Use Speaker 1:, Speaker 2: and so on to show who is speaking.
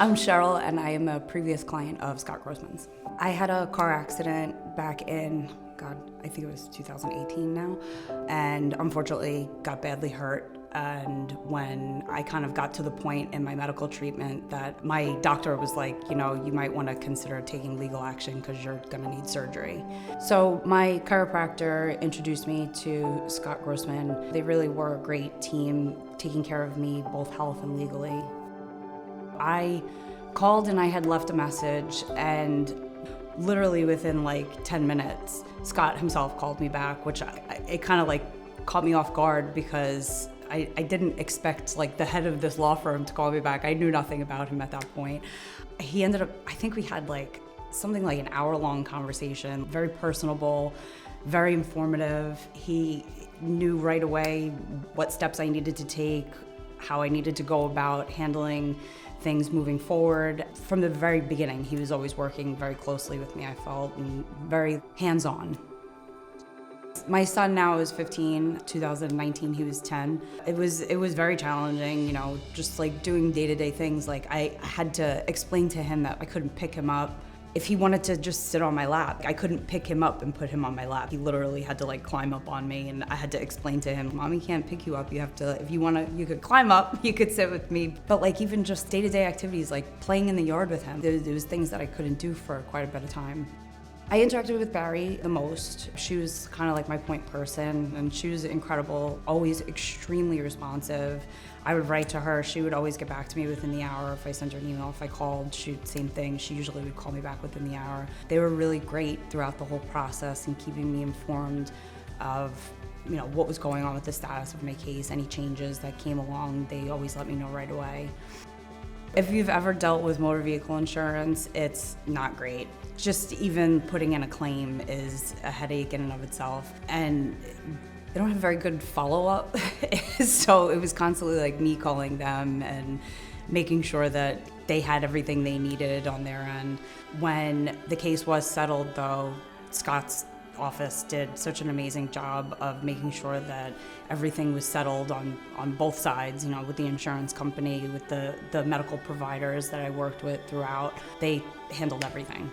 Speaker 1: I'm Cheryl, and I am a previous client of Scott Grossman's. I had a car accident back in, I think it was 2018 now, and unfortunately got badly hurt. And when I kind of got to the point in my medical treatment that my doctor was like, you might want to consider taking legal action because you're going to need surgery. So my chiropractor introduced me to Scott Grossman. They really were a great team, taking care of me both health and legally. I called and I had left a message, and literally within like 10 minutes, Scott himself called me back, which it kind of like caught me off guard because I didn't expect like the head of this law firm to call me back. I knew nothing about him at that point. He ended up, I think we had like something like an hour-long conversation, very personable, very informative. He knew right away what steps I needed to take, how I needed to go about handling things moving forward. From the very beginning, he was always working very closely with me, I felt, and very hands-on. My son now is 15. 2019, he was 10. It was very challenging, just like doing day-to-day things. Like I had to explain to him that I couldn't pick him up. If he wanted to just sit on my lap, I couldn't pick him up and put him on my lap. He literally had to like climb up on me, and I had to explain to him, Mommy can't pick you up. You have to, if you want to, you could climb up, you could sit with me. But like even just day-to-day activities, like playing in the yard with him, there was things that I couldn't do for quite a bit of time. I interacted with Barry the most. She was kind of like my point person, and she was incredible, always extremely responsive. I would write to her, she would always get back to me within the hour. If I sent her an email, if I called, same thing. She usually would call me back within the hour. They were really great throughout the whole process and keeping me informed of what was going on with the status of my case, any changes that came along, they always let me know right away. If you've ever dealt with motor vehicle insurance, it's not great. Just even putting in a claim is a headache in and of itself. And they don't have very good follow-up. So it was constantly like me calling them and making sure that they had everything they needed on their end. When the case was settled though, Scott's office did such an amazing job of making sure that everything was settled on both sides, with the insurance company, with the medical providers that I worked with throughout. They handled everything.